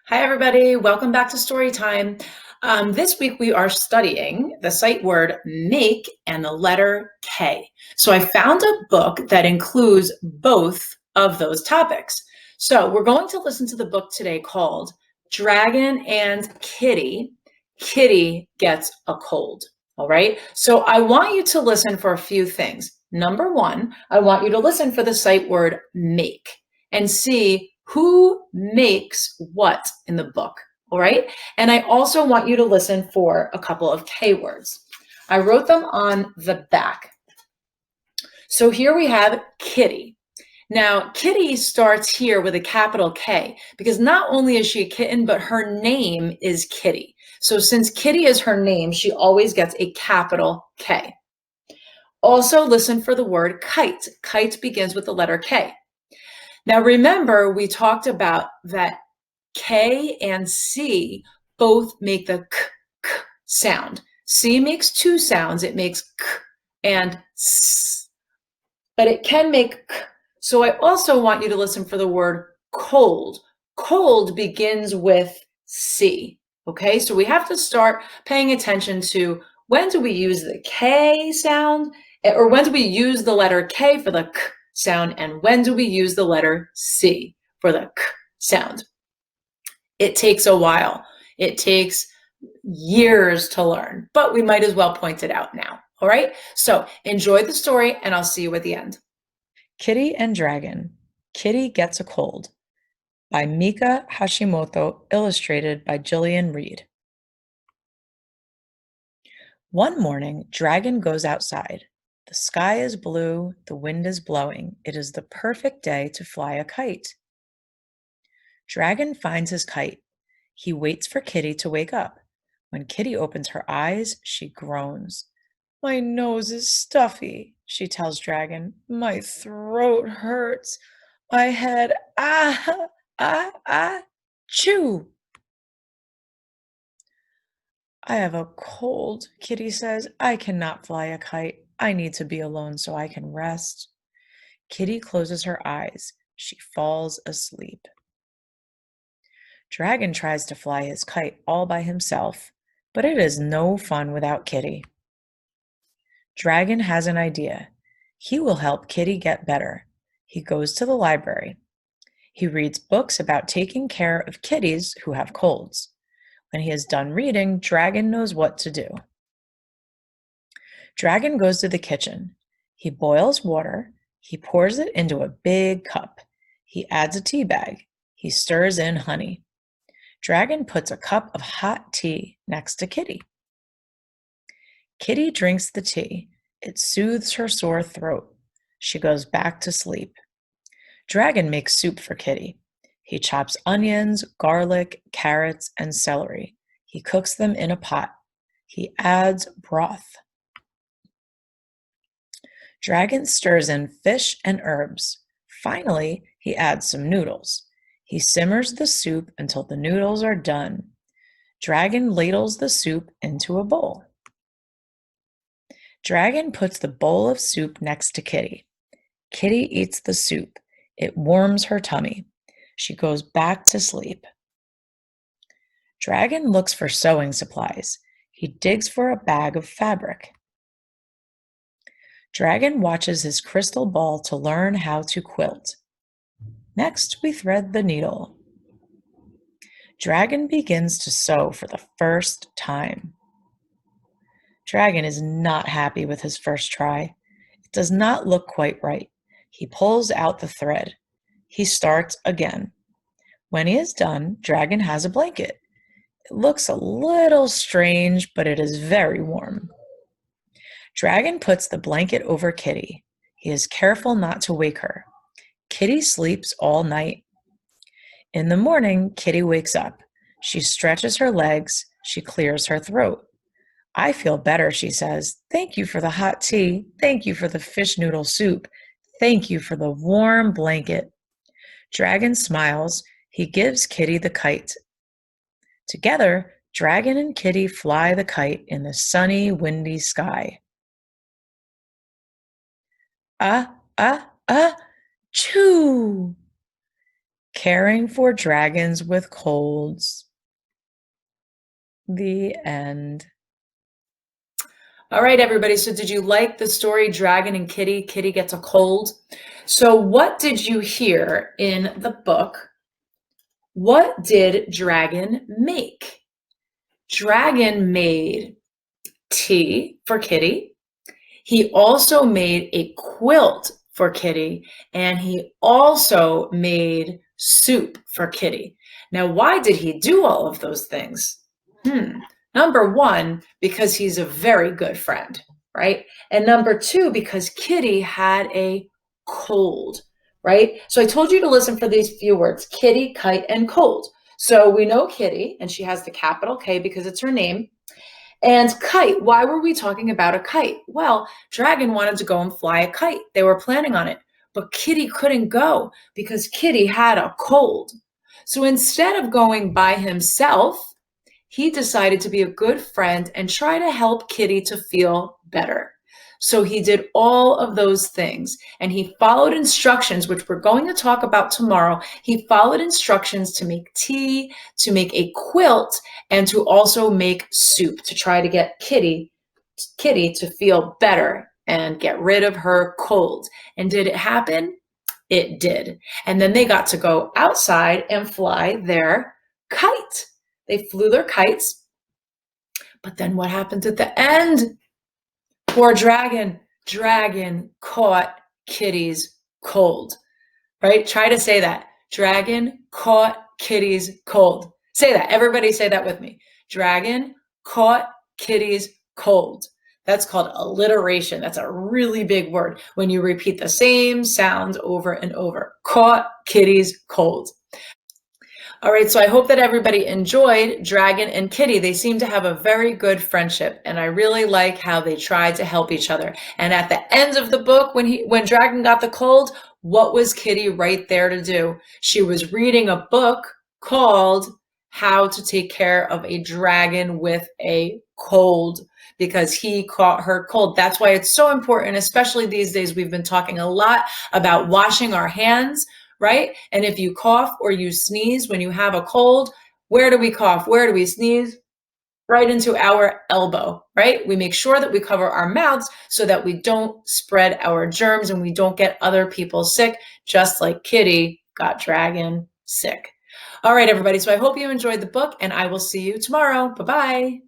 Hi, everybody. Welcome back to Story Time. This week we are studying the sight word make and the letter K. So I found a book that includes both of those topics. So we're going to listen to the book today called Dragon and Kitty. Kitty Gets a Cold. All right. So I want you to listen for a few things. Number one, I want you to listen for the sight word make and see who makes what in the book. All right. And I also want you to listen for a couple of K words. I wrote them on the back. So here we have kitty. Now, Kitty starts here with a capital K because not only is she a kitten, but her name is Kitty. So since Kitty is her name, she always gets a capital K. Also, listen for the word kite. Kite begins with the letter K. Now, remember, we talked about that K and C both make the k sound. C makes two sounds. It makes k and s, but it can make k. So I also want you to listen for the word cold. Cold begins with C. Okay, so we have to start paying attention to when do we use the K sound, or when do we use the letter K for the k sound, and when do we use the letter C for the k sound? It takes a while. It takes years to learn, but we might as well point it out now. All right. So enjoy the story, and I'll see you at the end. Kitty and Dragon. Kitty Gets a Cold by Mika Hashimoto, illustrated by Gillian Reed. One morning, Dragon goes outside. The sky is blue, the wind is blowing. It is the perfect day to fly a kite. Dragon finds his kite. He waits for Kitty to wake up. When Kitty opens her eyes, she groans. My nose is stuffy, she tells Dragon. My throat hurts. My head, chew. I have a cold, Kitty says. I cannot fly a kite. I need to be alone so I can rest. Kitty closes her eyes. She falls asleep. Dragon tries to fly his kite all by himself, but it is no fun without Kitty. Dragon has an idea. He will help Kitty get better. He goes to the library. He reads books about taking care of kitties who have colds. When he is done reading, Dragon knows what to do. Dragon goes to the kitchen. He boils water. He pours it into a big cup. He adds a tea bag. He stirs in honey. Dragon puts a cup of hot tea next to Kitty. Kitty drinks the tea. It soothes her sore throat. She goes back to sleep. Dragon makes soup for Kitty. He chops onions, garlic, carrots, and celery. He cooks them in a pot. He adds broth. Dragon stirs in fish and herbs. Finally, he adds some noodles. He simmers the soup until the noodles are done. Dragon ladles the soup into a bowl. Dragon puts the bowl of soup next to Kitty. Kitty eats the soup. It warms her tummy. She goes back to sleep. Dragon looks for sewing supplies. He digs for a bag of fabric. Dragon watches his crystal ball to learn how to quilt. Next, we thread the needle. Dragon begins to sew for the first time. Dragon is not happy with his first try. It does not look quite right. He pulls out the thread. He starts again. When he is done, Dragon has a blanket. It looks a little strange, but it is very warm. Dragon puts the blanket over Kitty. He is careful not to wake her. Kitty sleeps all night. In the morning, Kitty wakes up. She stretches her legs. She clears her throat. I feel better, she says. Thank you for the hot tea. Thank you for the fish noodle soup. Thank you for the warm blanket. Dragon smiles. He gives Kitty the kite. Together, Dragon and Kitty fly the kite in the sunny, windy sky. Ah, ah, ah, choo! Caring for dragons with colds. The end. All right, everybody. So did you like the story Dragon and Kitty? Kitty gets a cold. So what did you hear in the book? What did Dragon make? Dragon made tea for Kitty. He also made a quilt for Kitty, and he also made soup for Kitty. Now, why did he do all of those things? Number one, because he's a very good friend, right? And number two, because Kitty had a cold, right? So I told you to listen for these few words: kitty, kite, and cold. So we know Kitty, and she has the capital K because it's her name. And kite, why were we talking about a kite? Well, Dragon wanted to go and fly a kite. They were planning on it, but Kitty couldn't go because Kitty had a cold. So instead of going by himself, he decided to be a good friend and try to help Kitty to feel better. So he did all of those things, and he followed instructions, which we're going to talk about tomorrow. He followed instructions to make tea, to make a quilt, and to also make soup to try to get Kitty to feel better and get rid of her cold. And did it happen? It did. And then they got to go outside and fly their kite. They flew their kites. But then what happened at the end? Poor Dragon. Dragon caught Kitty's cold. Right? Try to say that. Dragon caught Kitty's cold. Say that. Everybody say that with me. Dragon caught Kitty's cold. That's called alliteration. That's a really big word when you repeat the same sounds over and over. Caught Kitty's cold. All right, so I hope that everybody enjoyed Dragon and Kitty. They seem to have a very good friendship, and I really like how they tried to help each other. And at the end of the book, when Dragon got the cold, what was Kitty right there to do? She was reading a book called How to Take Care of a Dragon with a Cold, because he caught her cold. That's why it's so important, especially these days. We've been talking a lot about washing our hands, right? And if you cough or you sneeze when you have a cold, where do we cough? Where do we sneeze? Right into our elbow, right? We make sure that we cover our mouths so that we don't spread our germs and we don't get other people sick, just like Kitty got Dragon sick. All right, everybody. So I hope you enjoyed the book, and I will see you tomorrow. Bye-bye.